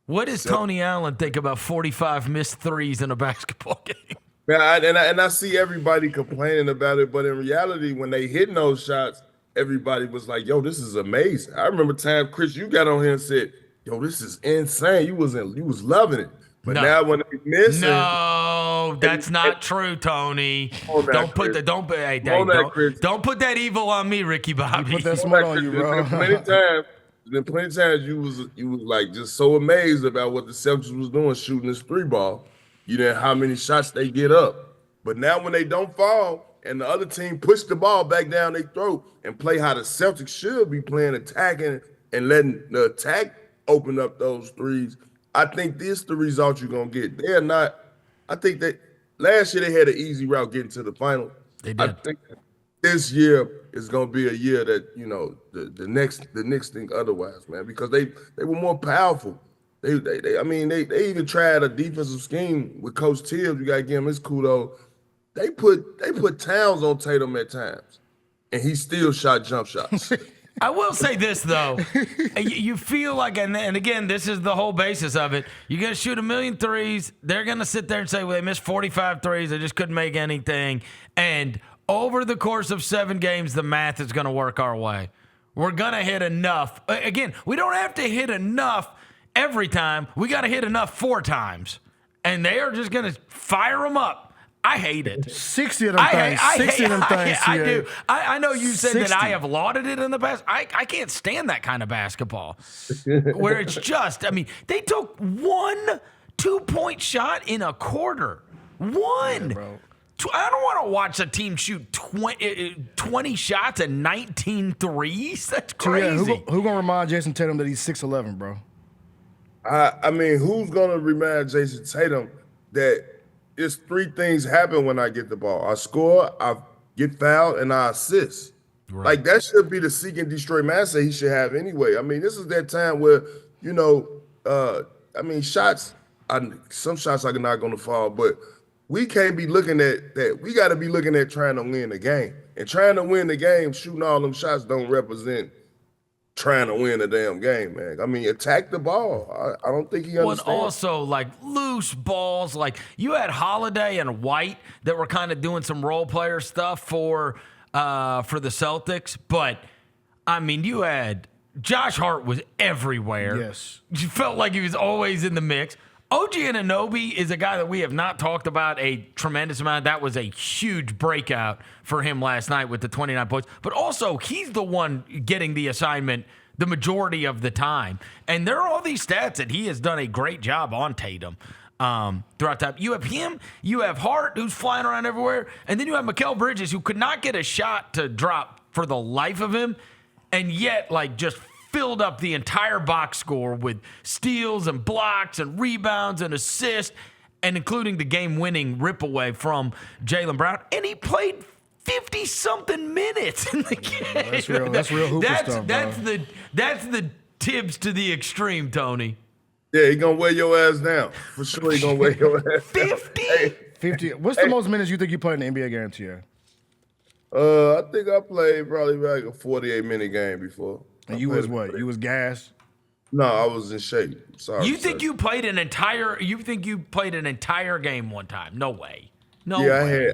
What does Tony Allen think about 45 missed threes in a basketball game? Man, I see everybody complaining about it, but in reality, when they hitting those shots, everybody was like, "Yo, this is amazing." I remember time, Chris, you got on here and said, "Yo, this is insane." You was loving it, but No. now when they missing, No, that's not true, Tony. Don't put Chris. don't put that evil on me, Ricky Bobby. Put that smoke on you, bro. Plenty times you was like just so amazed about what the Celtics was doing shooting this three ball. You know how many shots they get up. But now when they don't fall and the other team push the ball back down their throat and play how the Celtics should be playing, attacking and letting the attack open up those threes, I think this is the result you're gonna get. They're not. I think that last year they had an easy route getting to the final. They did. I think this year is gonna be a year that the Knicks think otherwise, man, because they were more powerful. They even tried a defensive scheme with Coach Tibbs. You gotta give him his kudos. They put Towns on Tatum at times, and he still shot jump shots. I will say this, though. You feel like, and again, this is the whole basis of it. You're going to shoot 1,000,000 threes. They're going to sit there and say, well, they missed 45 threes. They just couldn't make anything. And over the course of 7 games, the math is going to work our way. We're going to hit enough. Again, we don't have to hit enough every time. We got to hit enough 4 times. And they are just going to fire them up. I hate it. 60 of them things. 60 of them things. I do. I know you said 60. That I have lauded it in the past. I can't stand that kind of basketball where it's just, I mean, they took 1 2-point shot in a quarter. One. Yeah, I don't want to watch a team shoot 20 shots and 19 threes. That's crazy. Yeah, who gonna remind Jayson Tatum that he's 6'11", bro? I mean, who's gonna remind Jayson Tatum that it's 3 things happen when I get the ball? I score, I get fouled, and I assist. Right. Like that should be the seek and destroy mindset he should have anyway. I mean, this is that time where shots. Some shots are not gonna fall, but we can't be looking at that. We got to be looking at trying to win the game. And trying to win the game, shooting all them shots don't represent trying to win the damn game, man. I mean, attack the ball. I don't think he understands. Well, also, like, loose balls. Like, you had Holiday and White that were kind of doing some role player stuff for the Celtics. But, I mean, you had Josh Hart was everywhere. Yes. You felt like he was always in the mix. OG Anunoby is a guy that we have not talked about a tremendous amount. That was a huge breakout for him last night with the 29 points. But also, he's the one getting the assignment the majority of the time. And there are all these stats that he has done a great job on Tatum throughout time. You have him, you have Hart, who's flying around everywhere, and then you have Mikal Bridges, who could not get a shot to drop for the life of him, and yet, like, just filled up the entire box score with steals and blocks and rebounds and assists, and including the game-winning rip away from Jalen Brown. And he played 50-something minutes in the game. That's real hooper stuff, That's the Tibbs to the extreme, Tony. Yeah, he gonna wear your ass down. For sure he gonna wear your ass 50? Down. 50. What's the most minutes you think you played in the NBA game, Tia? I think I played probably like a 48-minute game before. And you was what? You was gassed? No, I was in shape. Sorry. You think you played an entire game one time? No way. No yeah, way.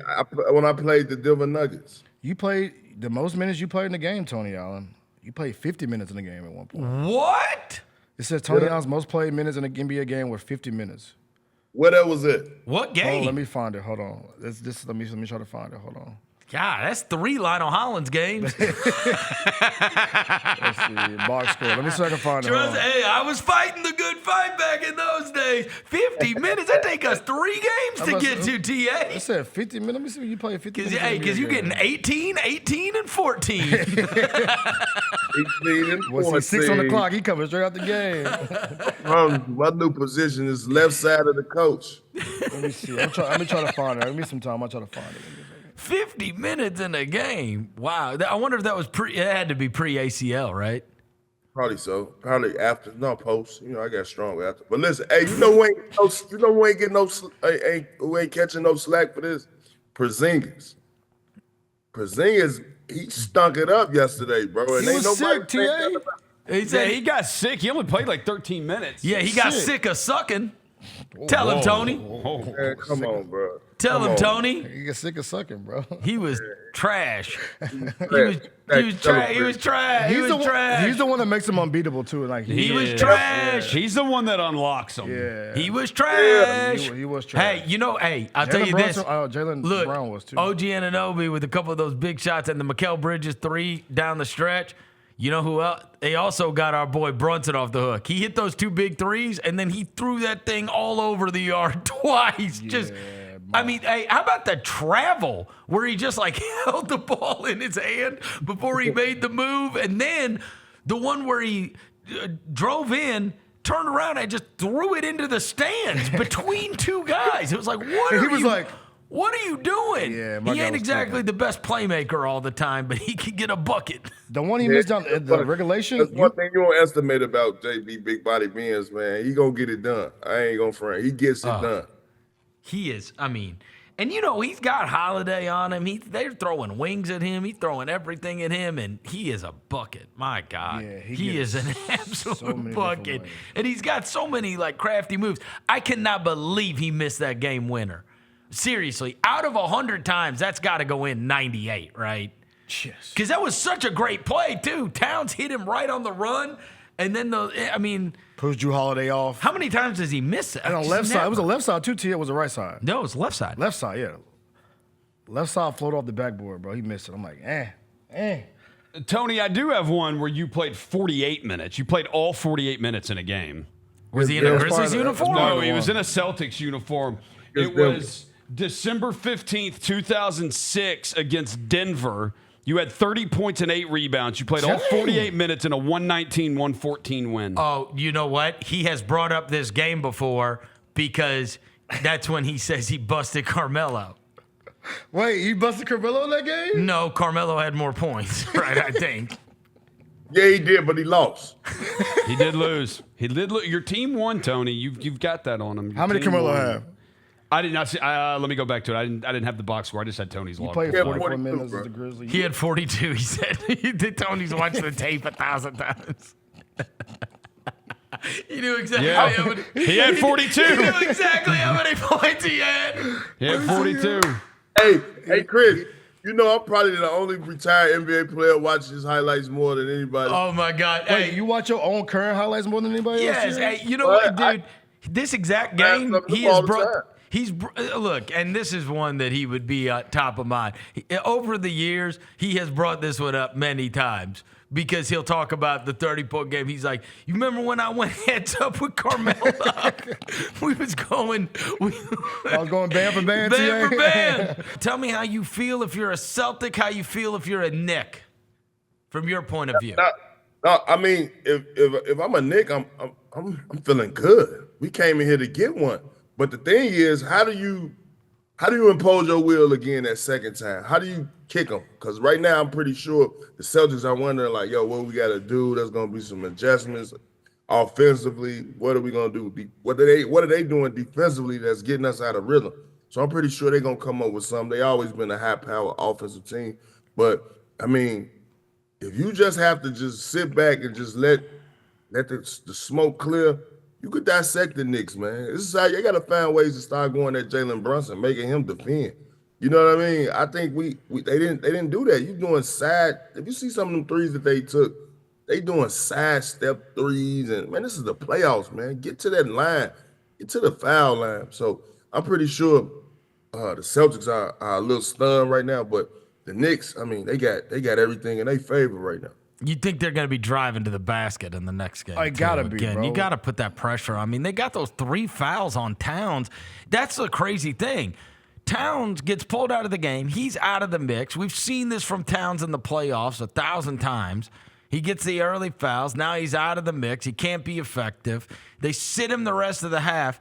When I played the Denver Nuggets. You played the most minutes you played in the game, Tony Allen. You played 50 minutes in the game at one point. What? It says Tony Allen's most played minutes in an NBA game were 50 minutes. Where that was it? What game? Oh, let me find it. Hold on. Let me try to find it. Hold on. God, that's 3 Lionel Hollins games. Let's see. Box score. Let me see if I can find it. Hey, I was fighting the good fight back in those days. 50 minutes. That take us 3 games to get to, TA. It said 50 minutes. Let me see when you play 50 minutes. Hey, because you're getting 18, and 14. 18 and 14. What's he, 6 on the clock? He coming straight out the game. My new position is left side of the coach. Let me see. Let me try to find it. Give me some time. I'll try to find it. 50 minutes in a game. Wow. I wonder if that was it had to be pre-ACL, right? Probably so. Probably after. No, post. I got stronger after. But listen, hey, who ain't catching no slack for this? Porzingis. He stunk it up yesterday, bro. And he was sick, TA. He said he got sick. He only played like 13 minutes. Yeah, he got sick of sucking. Tell him, Tony. Man, come on, bro. Tell him, Tony. You get sick of sucking, bro. He was trash. He was trash. He's the one that makes him unbeatable too. Like He was trash. He's the one that unlocks him. Yeah. He was trash. He was trash. Hey, I'll tell you this. Jalen Look, Brown was too. OG Anunoby with a couple of those big shots and the Mikal Bridges 3 down the stretch. You know who else? They also got our boy Brunson off the hook. He hit those 2 big threes, and then he threw that thing all over the yard twice. Hey, how about the travel where he just like held the ball in his hand before he made the move, and then the one where he drove in, turned around, and just threw it into the stands between 2 guys. It was like, what are you doing? Yeah, he ain't exactly the best playmaker all the time, but he can get a bucket. The one he missed down at the regulation. That's one thing you don't estimate about JB Big Body Benz, man. He gonna get it done. I ain't gonna front. He gets it done. He is. And he's got Holiday on him. They're throwing wings at him. He's throwing everything at him, and he is a bucket. My God, Yeah, he is an absolute bucket, and he's got so many like crafty moves. I cannot believe he missed that game winner. Seriously, out of 100 times, that's got to go in 98, right? Yes. Because that was such a great play, too. Towns hit him right on the run, and then pushed Drew Holiday off. How many times does he miss it? And on left side, it was a left side too. It was a right side. No, it was left side. Left side, yeah. Left side floated off the backboard, bro. He missed it. I'm like, Tony, I do have one where you played 48 minutes. You played all 48 minutes in a game. Was he in a Grizzlies uniform? No, he was in a Celtics uniform. It was December 15th, 2006 against Denver. You had 30 points and 8 rebounds. You played all 48 minutes in a 119-114 win. Oh, you know what? He has brought up this game before because that's when he says he busted Carmelo. Wait, he busted Carmelo in that game? No, Carmelo had more points, right, I think. Yeah, he did, but he lost. He did lose. Your team won, Tony. You've got that on him. How many Carmelo have? I did not see. Let me go back to it. I didn't have the box score. I just had Tony's log. He played 44 42, minutes bro. as the Grizzlies. He had 42, he said. Tony's watched the tape 1,000 times. He knew exactly how many. He had 42. He knew exactly how many points he had. He had 42. Hey, Chris. I'm probably the only retired NBA player watching his highlights more than anybody. Oh my God! Wait, you watch your own current highlights more than anybody else? Yes. Hey, you know what, dude? This exact game, he has brought. Look, and this is one that he would be top of mind. Over the years, he has brought this one up many times because he'll talk about the 30-point game. He's like, you remember when I went heads up with Carmelo? We was going. I was going band for band. Band for band. Tell me how you feel if you're a Celtic, how you feel if you're a Knick, from your point of view. No, I mean, if I'm a Knick, I'm feeling good. We came in here to get one. But the thing is, how do you impose your will again that second time? How do you kick them? Because right now, I'm pretty sure the Celtics are wondering, like, yo, what we got to do? There's going to be some adjustments offensively. What are we going to do? What are they doing defensively that's getting us out of rhythm? So I'm pretty sure they're going to come up with something. They always been a high-power offensive team. But, I mean, if you just have to just sit back and just let the smoke clear, you could dissect the Knicks, man. This is how you got to find ways to start going at Jalen Brunson, making him defend. You know what I mean? I think they didn't do that. You doing side. If you see some of them threes that they took, they doing side step threes, and man, this is the playoffs, man. Get to that line, get to the foul line. So I'm pretty sure the Celtics are a little stunned right now, but the Knicks, I mean, they got everything in their favor right now. You think they're going to be driving to the basket in the next game? I gotta be, bro. You got to put that pressure on. I mean, they got those 3 fouls on Towns. That's the crazy thing. Towns gets pulled out of the game. He's out of the mix. We've seen this from Towns in the playoffs 1,000 times. He gets the early fouls. Now he's out of the mix. He can't be effective. They sit him the rest of the half.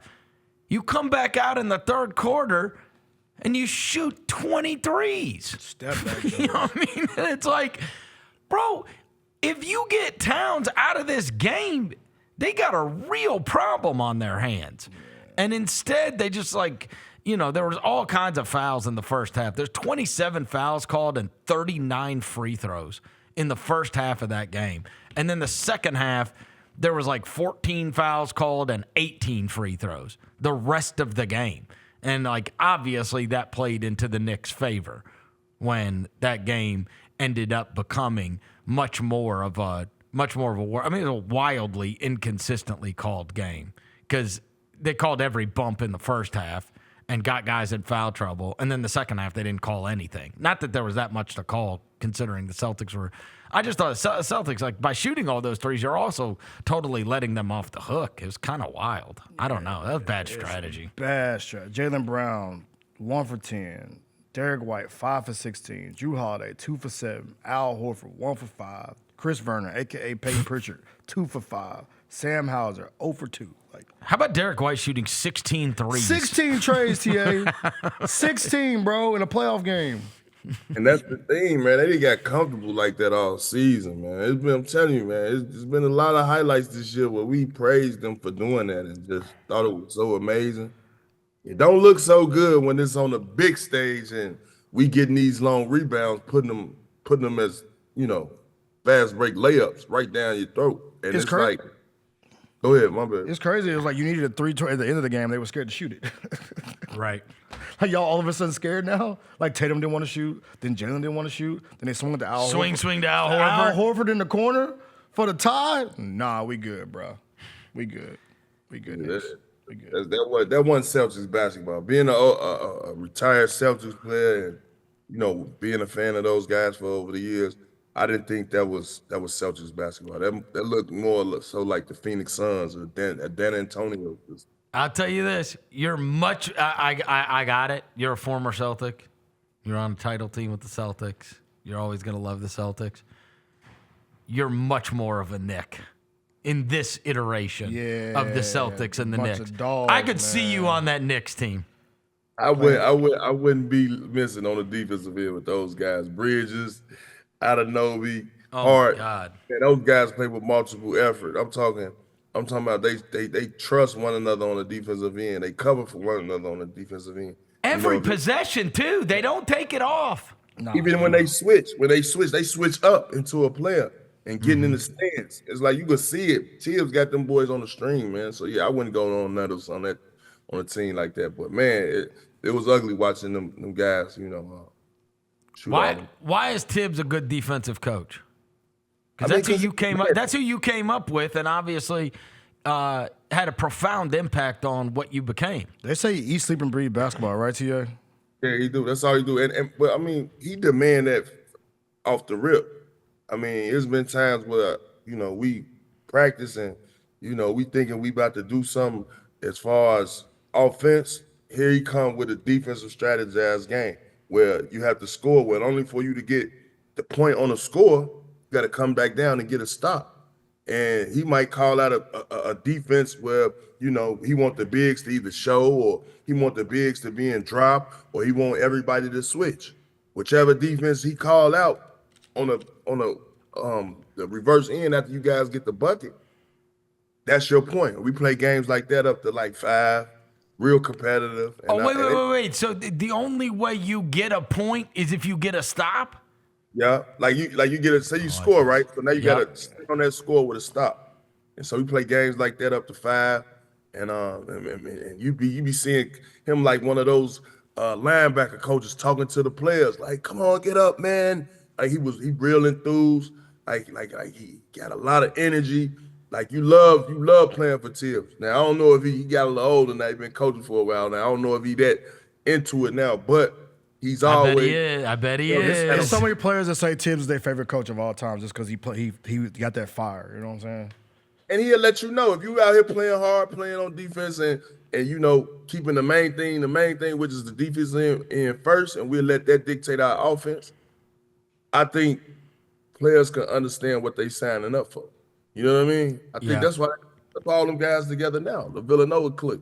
You come back out in the third quarter, and you shoot 23s. Step back. You know what I mean? It's like, bro, if you get Towns out of this game, they got a real problem on their hands. And instead, they just there was all kinds of fouls in the first half. There's 27 fouls called and 39 free throws. in the first half of that game. And then the second half, there was like 14 fouls called and 18 free throws the rest of the game. And like obviously that played into the Knicks' favor when that game ended up becoming much more of a war. I mean, it was a wildly inconsistently called game because they called every bump in the first half and got guys in foul trouble. And then the second half, they didn't call anything. Not that there was that much to call considering the Celtics were. I just thought the Celtics, like by shooting all those threes, you're also totally letting them off the hook. It was kind of wild. I don't know. That was bad strategy. Bad strategy. Jalen Brown, 1 for 10. Derek White, 5 for 16. Drew Holiday, 2 for 7. Al Horford, 1 for 5. Chris Vernon, a.k.a. Peyton Pritchard, 2 for 5. Sam Hauser, 0 for 2. Like, how about Derek White shooting 16 threes? 16 trades, TA. 16, bro, in a playoff game. And that's the thing, man. They didn't got comfortable like that all season, man. I'm telling you, man, it's been a lot of highlights this year where we praised them for doing that and just thought it was so amazing. It don't look so good when it's on the big stage and we getting these long rebounds, putting them as, fast break layups right down your throat. And it's like, go ahead, my bad. It's crazy. It was like you needed a 3 at the end of the game. They were scared to shoot it. Right. Like y'all all of a sudden scared now? Like Tatum didn't want to shoot. Then Jalen didn't want to shoot. Then they swung to Al Horford. Swing to Al Horford. Al Horford in the corner for the tie? Nah, we good, bro. We good. We good. Yeah, We good. that one Celtics basketball. Being a retired Celtics player and, being a fan of those guys for over the years, I didn't think that was Celtics basketball. That looked more so like the Phoenix Suns or Dan Antonio. I'll tell you this: you're much. I got it. You're a former Celtic. You're on a title team with the Celtics. You're always gonna love the Celtics. You're much more of a Knick in this iteration of the Celtics and the Knicks. I could see you on that Knicks team. I wouldn't be missing on the defensive end with those guys. Bridges, Anunoby, Hart. God. Man, those guys play with multiple effort. I'm talking about they trust one another on the defensive end. They cover for one another on the defensive end. Every possession too. They don't take it off. Even when they switch, they switch up into a player and getting in the stands. It's like you can see it. Tibbs got them boys on the string, man. So yeah, I wouldn't go on nutters on a team like that. But man, it was ugly watching them guys, shoot Why is Tibbs a good defensive coach? Because that's who you came up. That's who you came up with, and obviously had a profound impact on what you became. They say you eat, sleep, and breathe basketball, right, TA? Yeah, he do. That's all he do. But I mean, he demand that off the rip. I mean, there's been times where we practice and we thinking we about to do something as far as offense. Here he come with a defensive strategized game where you have to score. Well, only for you to get the point on the score, you got to come back down and get a stop. And he might call out a defense where, he want the bigs to either show or he want the bigs to be in drop or he want everybody to switch. Whichever defense he called out on the reverse end after you guys get the bucket, that's your point. We play games like that up to like 5, real competitive. And Wait. So the only way you get a point is if you get a stop? Yeah, like you get a, say you score, right? So now you got to stay on that score with a stop. And so we play games like that up to 5, and you be seeing him like one of those linebacker coaches talking to the players, like, "Come on, get up, man!" Like he real enthused, like he got a lot of energy. Like you love playing for Tibbs. Now I don't know if he got a little older now. He's been coaching for a while now. I don't know if he that into it now, but. He's always. I bet he is. There's so many players that say Tibbs is their favorite coach of all time just because he got that fire. You know what I'm saying? And he'll let you know if you out here playing hard, playing on defense, and keeping the main thing, which is the defense in first, and we'll let that dictate our offense. I think players can understand what they signing up for. You know what I mean? I think that's why all them guys together now. The Villanova clique.